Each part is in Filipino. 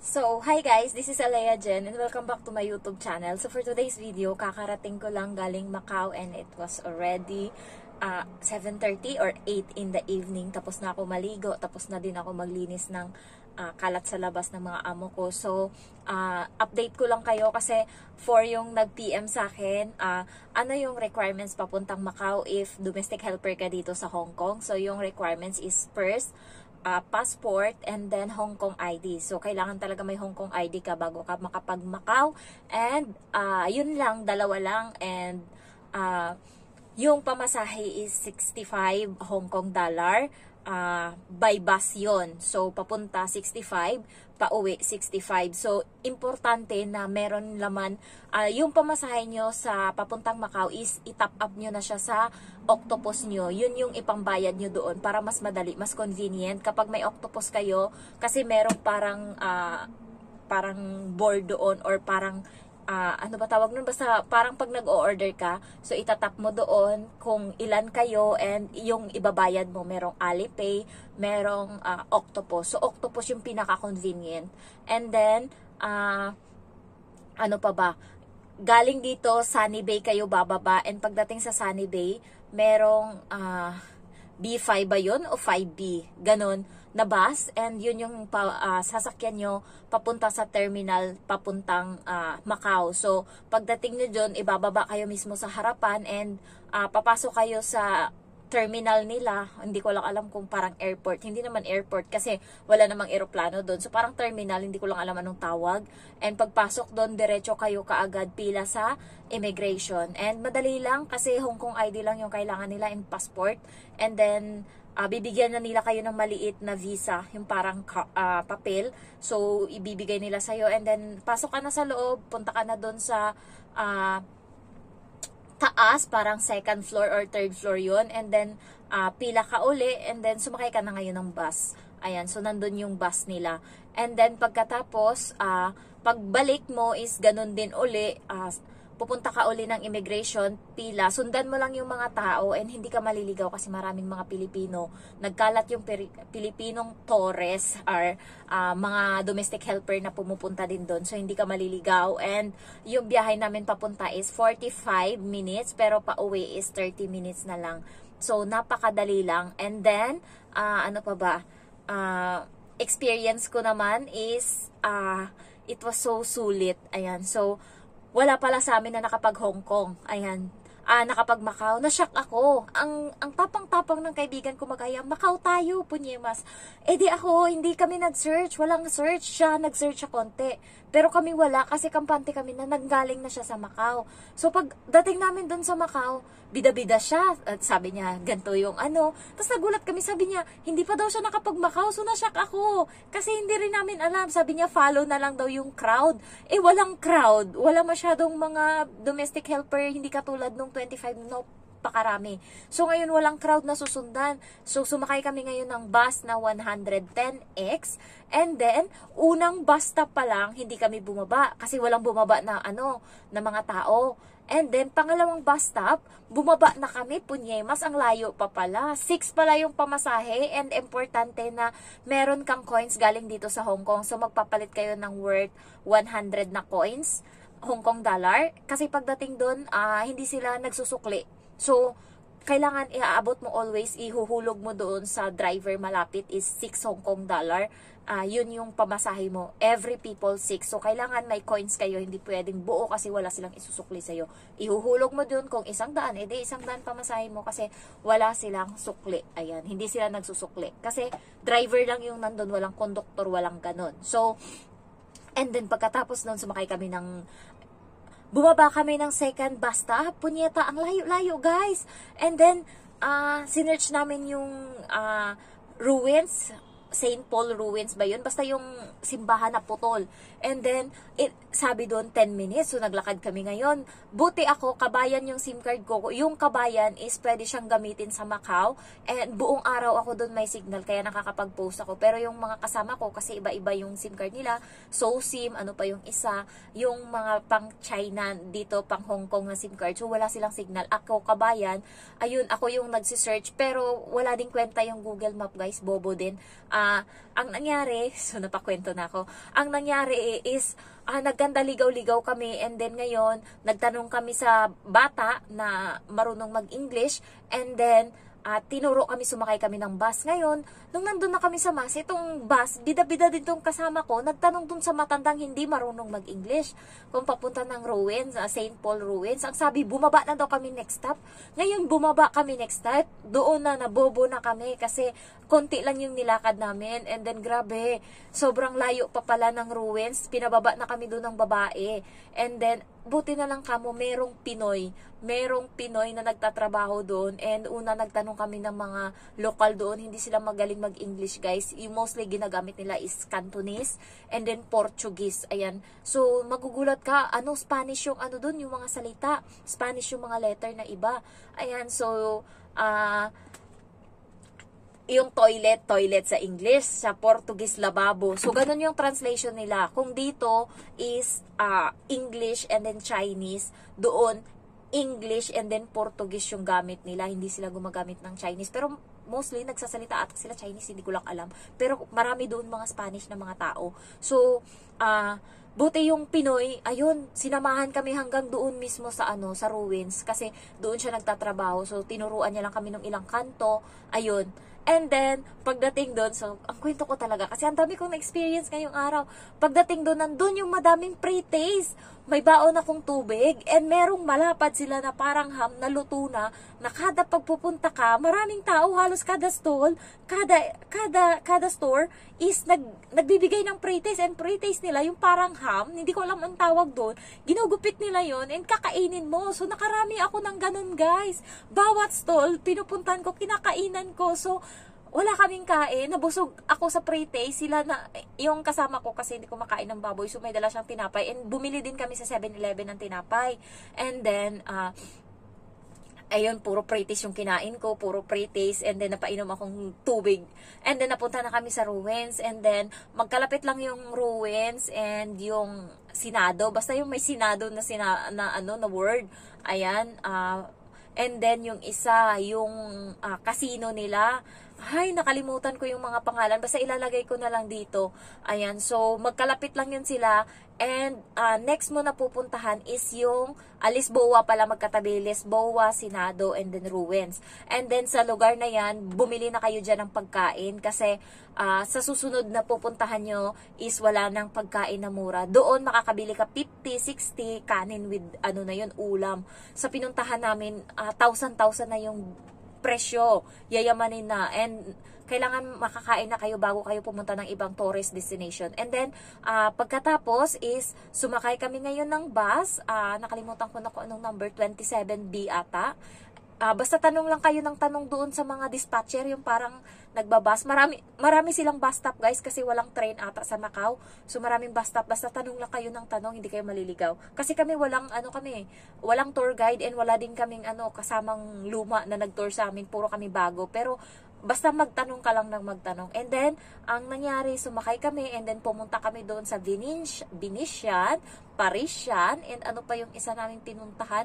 So, hi guys, this is Alea Jen and welcome back to my YouTube channel. So, for today's video, kakarating ko lang galing Macau and it was already 7:30 or 8 in the evening. Tapos na ako maligo, tapos na din ako maglinis ng kalat sa labas ng mga amo ko. So, update ko lang kayo kasi for yung nag-PM sa akin, ano yung requirements papuntang Macau if domestic helper ka dito sa Hong Kong. So, yung requirements is first, passport and then Hong Kong ID. So, kailangan talaga may Hong Kong ID ka bago ka makapag-Macau. And, yun lang, dalawa lang. And, yung pamasahe is 65 Hong Kong dollar. By bus yun. So, papunta 65, pauwi 65. So, importante na meron laman. Yung pamasahe nyo sa papuntang Macau is itap up nyo na siya sa octopus nyo. Yun yung ipambayad nyo doon para mas madali, mas convenient. Kapag may octopus kayo, kasi merong parang board doon or parang ano ba tawag nun? Basta parang pag nag-o-order ka, so itatap mo doon kung ilan kayo and yung ibabayad mo. Merong Alipay, merong Octopus. So, Octopus yung pinaka-convenient. And then, ano pa ba? Galing dito, Sunny Bay kayo bababa. And pagdating sa Sunny Bay, merong B5 ba yun? O 5B? Ganon na bus, and yun yung sasakyan nyo papunta sa terminal, papuntang Macau. So, pagdating nyo dyan, ibababa kayo mismo sa harapan and papasok kayo sa terminal nila. Hindi ko lang alam kung parang airport. Hindi naman airport kasi wala namang eroplano doon. So, parang terminal, hindi ko lang alam anong tawag. And pagpasok doon, diretso kayo kaagad pila sa immigration. And madali lang kasi Hong Kong ID lang yung kailangan nila in passport. And then, bibigyan na nila kayo ng maliit na visa, yung parang papel. So, ibibigay nila sa'yo. And then, pasok ka na sa loob, punta ka na doon sa taas, parang second floor or third floor yun. And then, pila ka uli. And then, sumakay ka na ngayon ng bus. Ayan, so nandun yung bus nila. And then, pagkatapos, pagbalik mo is ganun din uli. Pupunta ka uli ng immigration, pila, sundan mo lang yung mga tao and hindi ka maliligaw kasi maraming mga Pilipino. Nagkalat yung Pilipinong tourist or mga domestic helper na pumupunta din doon. So, hindi ka maliligaw. And yung biyahe namin papunta is 45 minutes pero pauwi is 30 minutes na lang. So, napakadali lang. And then, ano pa ba? Experience ko naman is it was so sulit. Ayan, so, wala pala sa amin na nakapag Hong Kong. Ayan. Nakapag Macau. Na-shock ako. Ang tapang-tapang ng kaibigan ko mag-aya, Macau tayo, punyemas. Eh di ako, hindi kami nag-search. Walang search siya. Nag-search siya konti. Pero kami wala kasi kampante kami na nanggaling na siya sa Macau. So pag dating namin doon sa Macau, bida-bida siya. At sabi niya, ganito yung ano. Tapos nagulat kami, sabi niya, hindi pa daw siya nakapag-Macau. So na-shock ako. Kasi hindi rin namin alam. Sabi niya, follow na lang daw yung crowd. Eh walang crowd. Wala masyadong mga domestic helper. Hindi katulad nung 25, no, pakarami. So, ngayon walang crowd na susundan. So, sumakay kami ngayon ng bus na 110X. And then, unang bus stop pa lang, hindi kami bumaba. Kasi walang bumaba na, na mga tao. And then, pangalawang bus stop, bumaba na kami, punyemas, ang layo pa pala. 6 pala yung pamasahe. And importante na meron kang coins galing dito sa Hong Kong. So, magpapalit kayo ng worth 100 na coins. Hong Kong dollar. Kasi pagdating doon, hindi sila nagsusukli. So, kailangan iaabot mo always, ihuhulog mo doon sa driver malapit is 6 Hong Kong dollar. Yun yung pamasahe mo. Every people 6. So, kailangan may coins kayo. Hindi pwedeng buo kasi wala silang isusukli sa'yo. Ihuhulog mo doon kung 100, edi 100 pamasahe mo kasi wala silang sukli. Ayan, hindi sila nagsusukli. Kasi driver lang yung nandun, walang conductor, walang ganon. So, and then pagkatapos nun, sumakay kami bumaba kami ng second bus stop. Punyeta, ang layo-layo guys. And then, sinearch namin yung ruins. St. Paul ruins ba yun? Basta yung simbahan na putol. And then, sabi doon 10 minutes. So, naglakad kami ngayon. Buti ako, kabayan yung SIM card ko. Yung kabayan is pwede siyang gamitin sa Macau. And buong araw ako doon may signal. Kaya nakakapag-post ako. Pero yung mga kasama ko, kasi iba-iba yung SIM card nila. So, SIM, ano pa yung isa. Yung mga pang China dito, pang Hong Kong na SIM card. So, wala silang signal. Ako, kabayan. Ayun, ako yung nagsisearch. Pero, wala din kwenta yung Google Map, guys. Bobo din. ang nangyari, so napakwento na ako, ang nangyari is, nagkanda ligaw-ligaw kami, and then ngayon, nagtanong kami sa bata na marunong mag-English, and then, tinuro kami, sumakay kami ng bus. Ngayon, nung nandun na kami sa mas, itong bus, bida-bida din tong kasama ko, nagtanong dun sa matandang hindi marunong mag-English, kung papunta ng Ruins, St. Paul Ruins. Ang sabi, bumaba na daw kami next stop. Ngayon, bumaba kami next stop. Doon na, nabobo na kami, kasi konti lang yung nilakad namin. And then, grabe, sobrang layo pa pala ng Ruins. Pinababa na kami doon ng babae. And then, buti na lang kamo, merong Pinoy na nagtatrabaho doon, and una nagtanong kami ng mga lokal doon, hindi sila magaling mag-English, guys. Yung mostly ginagamit nila is Cantonese and then Portuguese. Ayan. So magugulat ka, Spanish yung doon, yung mga salita, Spanish yung mga letter na iba. Ayan. So yung toilet sa English, sa Portuguese lababo. So ganun yung translation nila. Kung dito is English and then Chinese, doon English and then Portuguese yung gamit nila. Hindi sila gumagamit ng Chinese. Pero mostly nagsasalita ata sila Chinese, hindi ko lang alam. Pero marami doon mga Spanish na mga tao. So, buti yung Pinoy, ayun, sinamahan kami hanggang doon mismo sa sa Ruins, kasi doon siya nagtatrabaho. So, tinuruan niya lang kami ng ilang kanto. Ayun. And then, pagdating doon, so, ang kwento ko talaga, kasi ang dami kong na-experience ngayong araw. Pagdating doon, nandun yung madaming pre-taste. May baon akong tubig, and merong malapad sila na parang ham na luto na kada pagpupunta ka, maraming tao, halos kada stall, kada store is nagbibigay ng pre-taste, and pre-taste nila yung parang ham, hindi ko alam ang tawag doon, ginugupit nila yon and kakainin mo. So nakarami ako ng ganun, guys. Bawat stall pinupuntan ko, kinakainan ko. So wala kaming kain, nabusog ako sa pre-taste. Sila na, yung kasama ko, kasi hindi ko makain ng baboy, so may dala siyang tinapay, and bumili din kami sa 7-Eleven ng tinapay. And then, ayun, puro pre-taste yung kinain ko, puro pre-taste, and then napainom akong tubig. And then napunta na kami sa Ruins, and then magkalapit lang yung Ruins and yung Senado, basta yung may Senado na word. Ayan, and then yung isa, yung casino nila. Ay, nakalimutan ko yung mga pangalan. Basta ilalagay ko na lang dito. Ayan, so magkalapit lang yun sila. And next mo na pupuntahan is yung Lisboa pala, magkatabi. Lisboa, Senado, and then Ruins. And then sa lugar na yan, bumili na kayo dyan ng pagkain. Kasi sa susunod na pupuntahan nyo is wala ng pagkain na mura. Doon makakabili ka 50, 60 kanin with ulam. Sa pinuntahan namin, 1,000 na yung presyo, yayamanin na, and kailangan makakain na kayo bago kayo pumunta ng ibang tourist destination. And then, pagkatapos is, sumakay kami ngayon ng bus, nakalimutan ko na kung anong number, 27B ata. Basta tanong lang kayo ng tanong doon sa mga dispatcher, yung parang nagbabas. Marami silang bus stop, guys, kasi walang train ata sa Macau. So maraming bus stop. Basta tanong lang kayo ng tanong, hindi kayo maliligaw. Kasi kami walang walang tour guide, and wala din kaming kasamang luma na nag-tour sa amin. Puro kami bago. Pero basta magtanong ka lang ng magtanong. And then, ang nangyari, sumakay kami, and then pumunta kami doon sa Venetian, Parisian, and ano pa yung isa naming pinuntahan.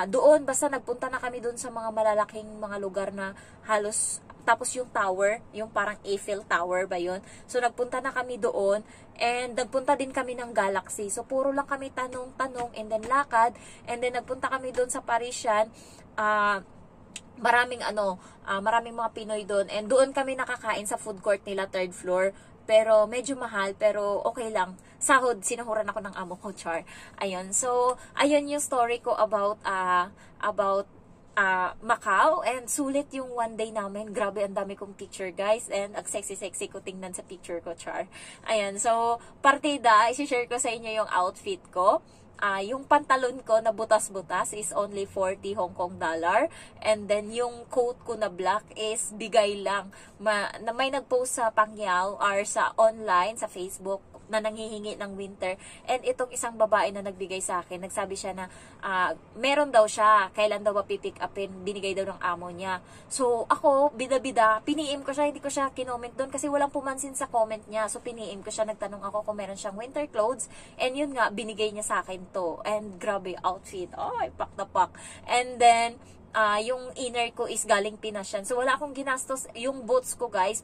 Doon, basta nagpunta na kami doon sa mga malalaking mga lugar na halos, tapos yung tower, yung parang Eiffel Tower ba yun? So, nagpunta na kami doon, and nagpunta din kami ng Galaxy. So, puro lang kami tanong-tanong, and then lakad, and then nagpunta kami doon sa Parisian. Maraming mga Pinoy doon, and doon kami nakakain sa food court nila, 3rd floor. Pero medyo mahal, pero okay lang. Sahod, sinuhuran ako ng amo ko, char. Ayun. So, ayun yung story ko about Macau, and sulit yung one day namin. Grabe, ang dami kong picture, guys, and ang sexy ko tingnan sa picture ko, char. Ayan, so partida, i-share ko sa inyo yung outfit ko. Yung pantalon ko na butas-butas is only 40 Hong Kong dollar, and then yung coat ko na black is bigay lang. May nag-post sa Pangyao or sa online, sa Facebook, na nanghihingi ng winter, and itong isang babae na nagbigay sa akin, nagsabi siya na meron daw siya, kailan daw pick upin, binigay daw ng amo niya. So ako, bida-bida, piniim ko siya, hindi ko siya kinoment doon kasi walang pumansin sa comment niya. So piniim ko siya, nagtanong ako kung meron siyang winter clothes, and yun nga, binigay niya sa akin to. And grabe outfit, pak na pak. And then yung inner ko is galing Pinas yan. So wala akong ginastos. Yung boots ko, guys,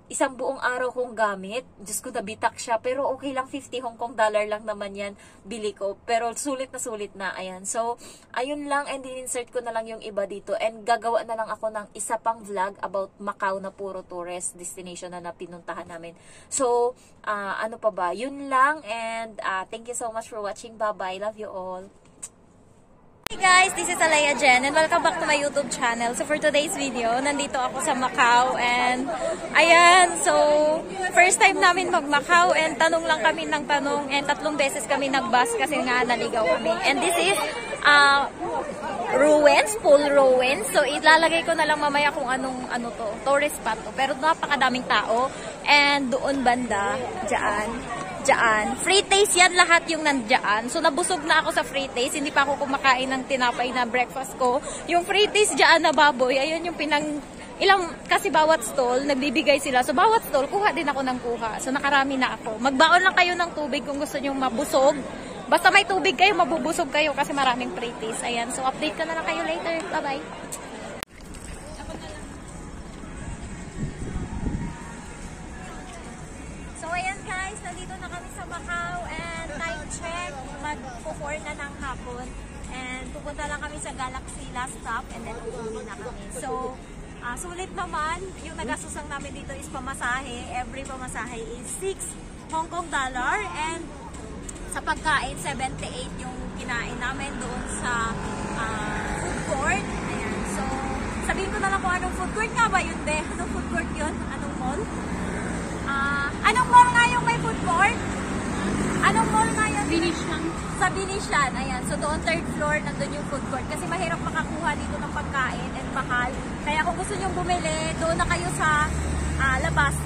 isang buong araw kong gamit. Diyos ko, nabitak siya. Pero okay lang, 50 Hong Kong dollar lang naman yan, bili ko. Pero sulit na, ayan. So, ayun lang, and insert ko na lang yung iba dito. And gagawa na lang ako ng isa pang vlog about Macau na puro tourist destination na pinuntahan namin. So, ano pa ba? Yun lang, and thank you so much for watching. Bye-bye. Love you all. Hey guys, this is Alea Jen and welcome back to my YouTube channel. So for today's video, nandito ako sa Macau and ayan, so first time namin mag-Macau and tanong lang kami ng tanong and 3 beses kami nag-bus kasi nga naligaw kami. And this is ruins, pool ruins. So ilalagay ko na lang mamaya kung anong to, tourist spot to. Pero napakadaming tao and doon banda, dyan. Free taste yan lahat yung nandyan. So, nabusog na ako sa free taste. Hindi pa ako kumakain ng tinapay na breakfast ko. Yung free taste dyan na baboy, ayun yung kasi bawat stall, nagbibigay sila. So, bawat stall, kuha din ako ng kuha. So, nakarami na ako. Magbaon lang kayo ng tubig kung gusto nyo mabusog. Basta may tubig kayo, mabubusog kayo kasi maraming free taste. Ayan. So, update ka na lang kayo later. Bye-bye. So, ayan guys, nandito na kami sa Macau and time check, mag-4 na ng hapon and pupunta lang kami sa Galaxy last stop and then uuwi na kami. So, sulit naman, yung nagastusang namin dito is pamasahe. Every pamasahe is 6 Hong Kong dollar and sa pagkain, 78 yung kinain namin doon sa food court. Ayan. So, sabihin ko na lang kung anong food court nga ba yun, be? Anong food court yun? Anong mall? Anong mall nga yung may food court? Anong mall nga yun? Binishan. Sa Binishan, ayan. So doon, 3rd floor, nandun yung food court. Kasi mahirap makakuha dito ng pagkain and mahal. Kaya kung gusto nyong bumili, doon na kayo sa labas.